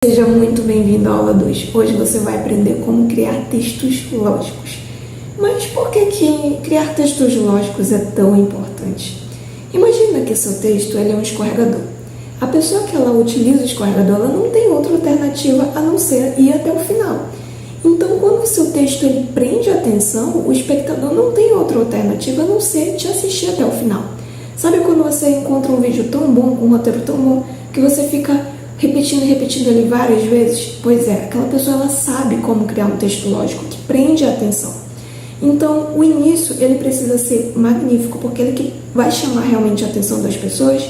Seja muito bem-vindo à aula 2. Hoje você vai aprender como criar textos lógicos. Mas por que criar textos lógicos é tão importante? Imagina que seu texto é um escorregador. A pessoa que ela utiliza o escorregador, ela não tem outra alternativa a não ser ir até o final. Então, quando o seu texto ele prende a atenção, o espectador não tem outra alternativa a não ser te assistir até o final. Sabe quando você encontra um vídeo tão bom, com um roteiro tão bom, que você fica repetindo ali várias vezes? Pois é, aquela pessoa ela sabe como criar um texto lógico que prende a atenção. Então, o início ele precisa ser magnífico, porque ele que vai chamar realmente a atenção das pessoas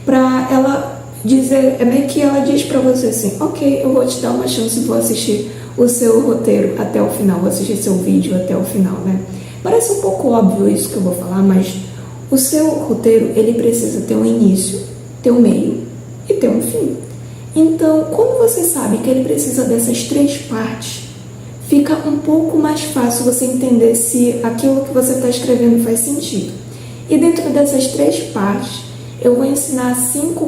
para ela dizer, é meio que ela diz para você assim, ok, eu vou te dar uma chance, vou assistir o seu roteiro até o final, vou assistir seu vídeo até o final, né? Parece um pouco óbvio isso que eu vou falar, mas o seu roteiro ele precisa ter um início, ter um meio e ter um fim. Então, quando você sabe que ele precisa dessas três partes, fica um pouco mais fácil você entender se aquilo que você está escrevendo faz sentido. E dentro dessas três partes, eu vou ensinar 5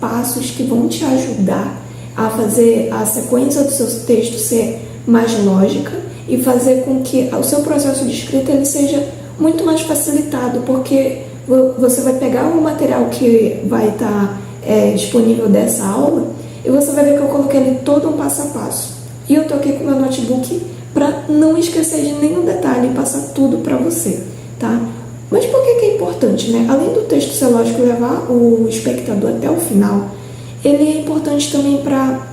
passos que vão te ajudar a fazer a sequência do seu texto ser mais lógica e fazer com que o seu processo de escrita ele seja muito mais facilitado, porque você vai pegar o material que vai estar disponível dessa aula e você vai ver que eu coloquei ali todo um passo a passo. E eu tô aqui com meu notebook para não esquecer de nenhum detalhe e passar tudo para você, tá? Mas por que é importante, né? Além do texto ser lógico e levar o espectador até o final, ele é importante também para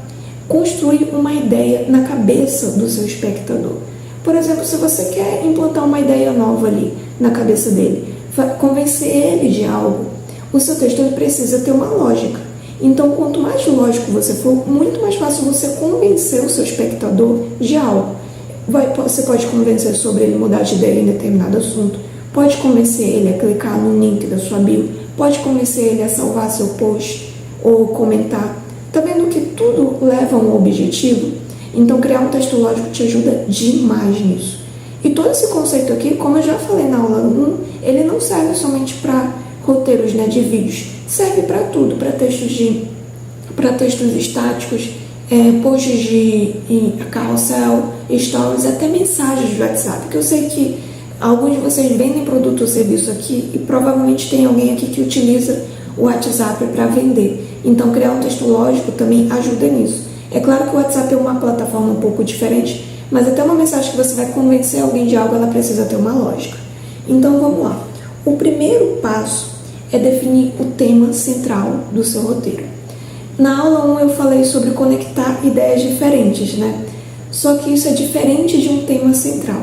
construir uma ideia na cabeça do seu espectador. Por exemplo, se você quer implantar uma ideia nova ali na cabeça dele, convencer ele de algo, o seu texto ele precisa ter uma lógica. Então, quanto mais lógico você for, muito mais fácil você convencer o seu espectador de algo. Você pode convencer sobre ele mudar de ideia em determinado assunto, pode convencer ele a clicar no link da sua bio, pode convencer ele a salvar seu post ou comentar. Tá vendo que tudo leva a um objetivo? Então, criar um texto lógico te ajuda demais nisso. E todo esse conceito aqui, como eu já falei na aula 1, ele não serve somente para roteiros, né, de vídeos, serve para tudo, para textos estáticos, posts de carrossel, stories, até mensagens de WhatsApp, que eu sei que alguns de vocês vendem produto ou serviço aqui e provavelmente tem alguém aqui que utiliza o WhatsApp para vender. Então, criar um texto lógico também ajuda nisso. É claro que o WhatsApp é uma plataforma um pouco diferente, mas até uma mensagem que você vai convencer alguém de algo, ela precisa ter uma lógica. Então, vamos lá. O primeiro passo é definir o tema central do seu roteiro. Na aula 1 eu falei sobre conectar ideias diferentes, né? Só que isso é diferente de um tema central.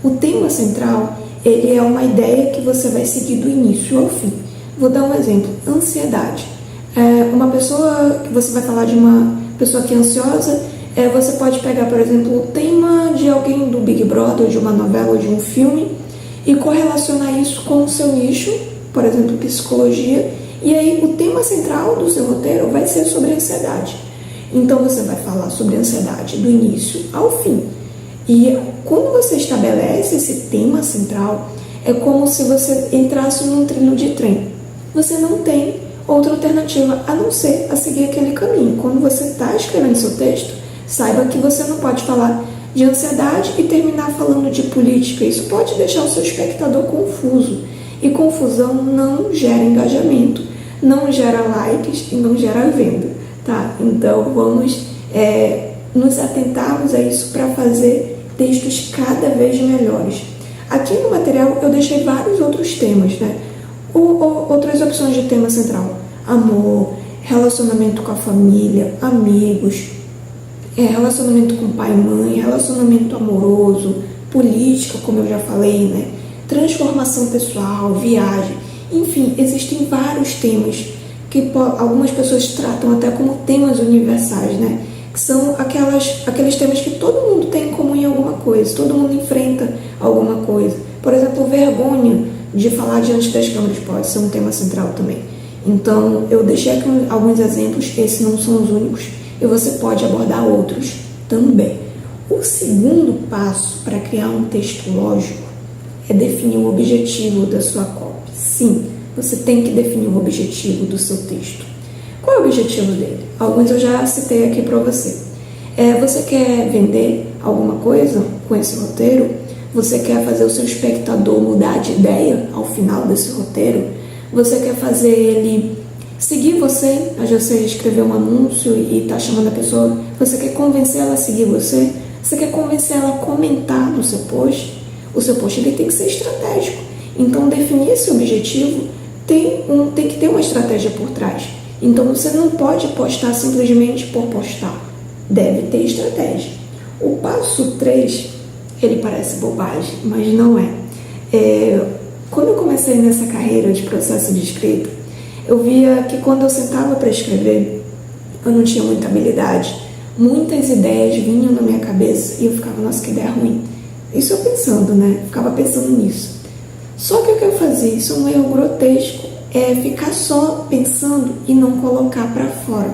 O tema central, ele é uma ideia que você vai seguir do início ao fim. Vou dar um exemplo. Ansiedade. Uma pessoa, que você vai falar de uma pessoa que é ansiosa, você pode pegar, por exemplo, o tema de alguém do Big Brother, de uma novela ou de um filme, e correlacionar isso com o seu nicho, por exemplo, psicologia, e aí o tema central do seu roteiro vai ser sobre ansiedade. Então você vai falar sobre ansiedade do início ao fim. E quando você estabelece esse tema central, é como se você entrasse num trilho de trem. Você não tem outra alternativa a não ser a seguir aquele caminho. Quando você está escrevendo seu texto, saiba que você não pode falar de ansiedade e terminar falando de política. Isso pode deixar o seu espectador confuso. E confusão não gera engajamento, não gera likes e não gera venda, tá? Então, vamos nos atentarmos a isso para fazer textos cada vez melhores. Aqui no material eu deixei vários outros temas, né? Outras opções de tema central. Amor, relacionamento com a família, amigos, relacionamento com pai e mãe, relacionamento amoroso, política, como eu já falei, né? Transformação pessoal, viagem, enfim, existem vários temas que algumas pessoas tratam até como temas universais, né? Que são aqueles temas que todo mundo tem em comum em alguma coisa, todo mundo enfrenta alguma coisa. Por exemplo, vergonha de falar diante das câmeras pode ser um tema central também. Então, eu deixei aqui alguns exemplos, esses não são os únicos, e você pode abordar outros também. O segundo passo para criar um texto lógico é definir o objetivo da sua copy. Sim, você tem que definir o objetivo do seu texto. Qual Qual é o objetivo dele? Alguns eu já citei aqui para você. Você quer vender alguma coisa com esse roteiro? Você quer fazer o seu espectador mudar de ideia ao final desse roteiro? Você quer fazer ele seguir você? Você escreveu um anúncio e está chamando a pessoa. Você quer convencer ela a seguir você? Você quer convencer ela a comentar no seu post? O seu post ele tem que ser estratégico. Então, definir esse objetivo tem que ter uma estratégia por trás. Então, você não pode postar simplesmente por postar. Deve ter estratégia. O passo 3, ele parece bobagem, mas não é. Quando eu comecei nessa carreira de processo de escrita, eu via que quando eu sentava para escrever, eu não tinha muita habilidade. Muitas ideias vinham na minha cabeça e eu ficava, nossa, que ideia ruim. Isso eu pensando, né? Ficava pensando nisso. Só que o que eu fazia, isso é um erro grotesco, é ficar só pensando e não colocar para fora.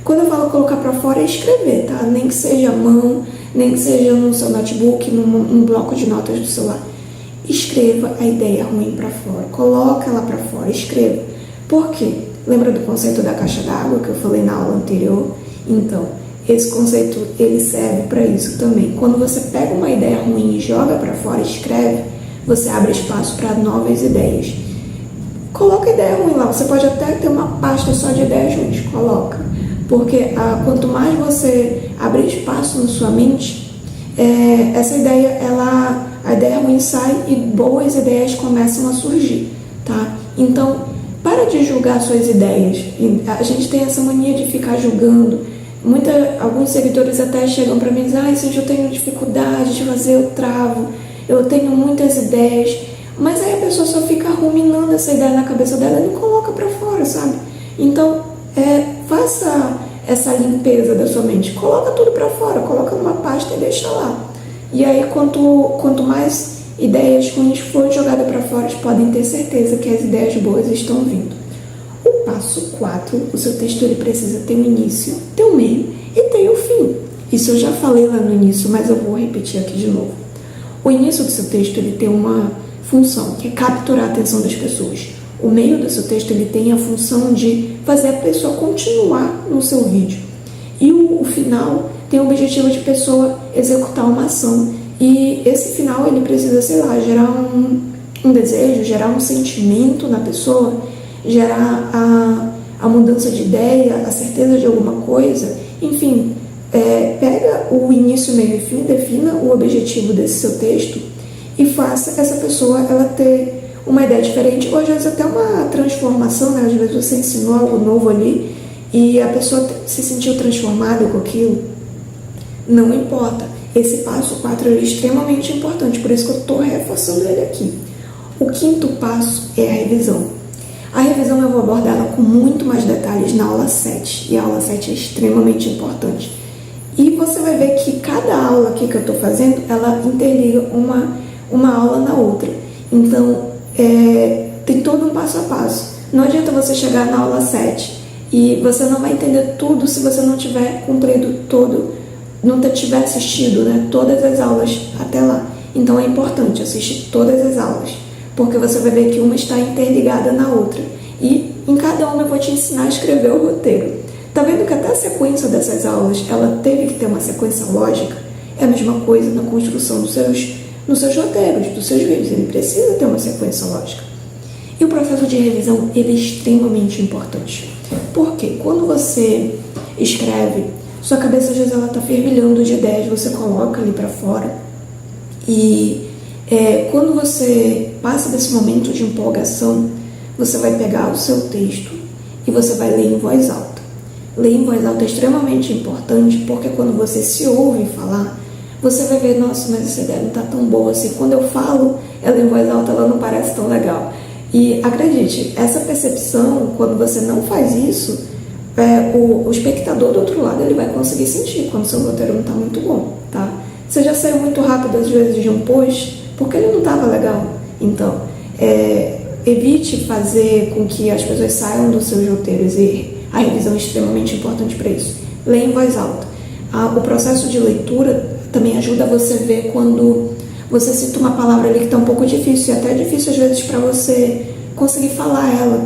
Quando eu falo colocar para fora, é escrever, tá? Nem que seja à mão, nem que seja no seu notebook, num bloco de notas do celular. Escreva a ideia ruim para fora, coloca ela para fora, escreva. Por quê? Lembra do conceito da caixa d'água que eu falei na aula anterior? Então, esse conceito ele serve para isso também. Quando você pega uma ideia ruim e joga para fora, escreve, você abre espaço para novas ideias. Coloca a ideia ruim lá, você pode até ter uma pasta só de ideias ruins, coloca. Porque quanto mais você abrir espaço na sua mente, essa ideia, a ideia ruim sai e boas ideias começam a surgir, tá? Então, para de julgar suas ideias. A gente tem essa mania de ficar julgando. Alguns seguidores até chegam para mim e dizem, Cintia, eu tenho dificuldade de fazer, eu travo, eu tenho muitas ideias. Mas aí a pessoa só fica ruminando essa ideia na cabeça dela e não coloca para fora, sabe? Então, faça essa limpeza da sua mente. Coloca tudo para fora, coloca numa pasta e deixa lá. E aí, quanto mais ideias ruins forem jogadas para fora, podem ter certeza que as ideias boas estão vindo. O passo 4, o seu texto ele precisa ter um início, ter um meio e ter um fim. Isso eu já falei lá no início, mas eu vou repetir aqui de novo. O início do seu texto ele tem uma função, que é capturar a atenção das pessoas. O meio do seu texto ele tem a função de fazer a pessoa continuar no seu vídeo. E o final tem o objetivo de a pessoa executar uma ação. E esse final ele precisa, sei lá, gerar um desejo, gerar um sentimento na pessoa, gerar a mudança de ideia, a certeza de alguma coisa. Enfim, pega o início, meio e fim, defina o objetivo desse seu texto e faça essa pessoa ela ter uma ideia diferente, ou às vezes até uma transformação, né? Às vezes você ensinou algo novo ali e a pessoa se sentiu transformada com aquilo. Não importa. Esse passo 4 é extremamente importante, por isso que eu estou reforçando ele aqui. O 5º passo é a revisão. A revisão eu vou abordar ela com muito mais detalhes na aula 7, e a aula 7 é extremamente importante. E você vai ver que cada aula aqui que eu estou fazendo, ela interliga uma aula na outra. Então, tem todo um passo a passo. Não adianta você chegar na aula 7 e você não vai entender tudo se você não tiver cumprido não tiver assistido, né, todas as aulas até lá. Então é importante assistir todas as aulas, porque você vai ver que uma está interligada na outra. E em cada uma eu vou te ensinar a escrever o roteiro. Tá vendo que até a sequência dessas aulas, ela teve que ter uma sequência lógica? É a mesma coisa na construção nos seus roteiros, dos seus vídeos. Ele precisa ter uma sequência lógica. E o processo de revisão, ele é extremamente importante. Porque quando você escreve, sua cabeça às vezes ela está fervilhando de ideias, você coloca ali para fora. E quando você passa desse momento de empolgação, você vai pegar o seu texto e você vai ler em voz alta. Ler em voz alta é extremamente importante, porque quando você se ouve falar, você vai ver, nossa, mas essa ideia não está tão boa assim. Quando eu falo ela em voz alta, ela não parece tão legal. E acredite, essa percepção, quando você não faz isso, o espectador do outro lado ele vai conseguir sentir quando seu roteiro não está muito bom, tá? Você já saiu muito rápido às vezes de um post porque ele não estava legal. Então, evite fazer com que as pessoas saiam dos seus roteiros, e a revisão é extremamente importante para isso. Leia em voz alta. O processo de leitura também ajuda você a ver quando você cita uma palavra ali que está um pouco difícil, e até difícil às vezes para você conseguir falar ela.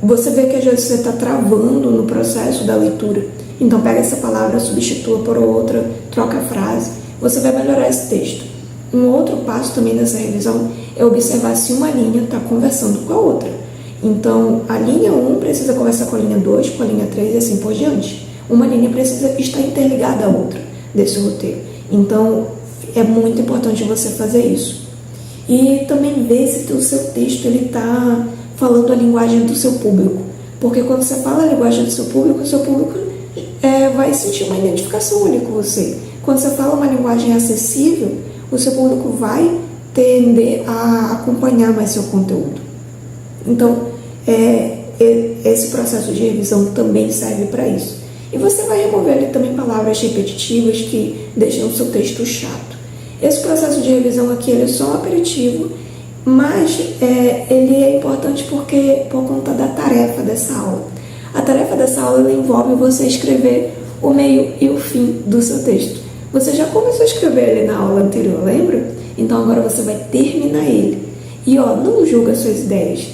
você vê que às vezes você está travando no processo da leitura. Então pega essa palavra, substitua por outra, troca a frase. Você vai melhorar esse texto. Um outro passo também nessa revisão é observar se uma linha está conversando com a outra. Então, a linha 1 precisa conversar com a linha 2, com a linha 3 e assim por diante. Uma linha precisa estar interligada à outra desse roteiro. Então, é muito importante você fazer isso. E também ver se o seu texto está falando a linguagem do seu público. Porque quando você fala a linguagem do seu público, o seu público vai sentir uma identificação ali com você. Quando você fala uma linguagem acessível, o seu público vai tender a acompanhar mais seu conteúdo. Então, esse processo de revisão também serve para isso. E você vai remover ali também palavras repetitivas que deixam o seu texto chato. Esse processo de revisão aqui ele é só um aperitivo, mas ele é importante por conta da tarefa dessa aula. A tarefa dessa aula envolve você escrever o meio e o fim do seu texto. Você já começou a escrever ele na aula anterior, lembra? Então agora você vai terminar ele. E não julga suas ideias.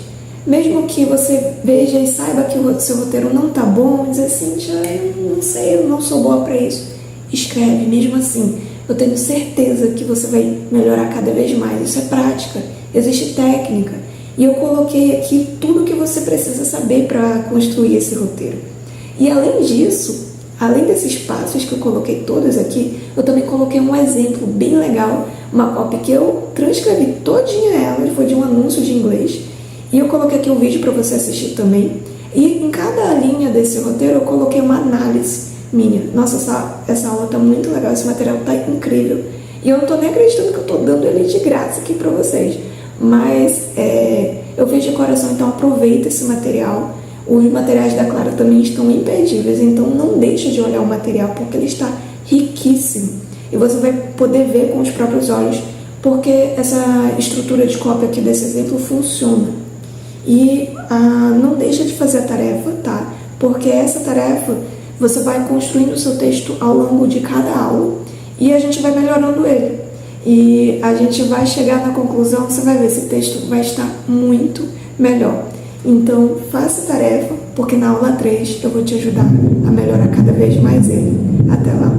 Mesmo que você veja e saiba que o seu roteiro não tá bom, diz assim, eu não sei, eu não sou boa para isso. Escreve, mesmo assim. Eu tenho certeza que você vai melhorar cada vez mais. Isso é prática, existe técnica. E eu coloquei aqui tudo o que você precisa saber para construir esse roteiro. E além disso, além desses passos que eu coloquei todos aqui, eu também coloquei um exemplo bem legal, uma copy que eu transcrevi todinha ela, foi de um anúncio de inglês. E eu coloquei aqui um vídeo para você assistir também. E em cada linha desse roteiro eu coloquei uma análise minha. Nossa, essa aula tá muito legal, esse material tá incrível. E eu não tô nem acreditando que eu tô dando ele de graça aqui para vocês. Mas eu fiz de coração, então aproveita esse material. Os materiais da Clara também estão imperdíveis, então não deixa de olhar o material porque ele está riquíssimo. E você vai poder ver com os próprios olhos porque essa estrutura de cópia aqui desse exemplo funciona. E não deixa de fazer a tarefa, tá? Porque essa tarefa você vai construindo o seu texto ao longo de cada aula e a gente vai melhorando ele. E a gente vai chegar na conclusão, você vai ver, esse texto vai estar muito melhor. Então, faça a tarefa, porque na aula 3 eu vou te ajudar a melhorar cada vez mais ele. Até lá!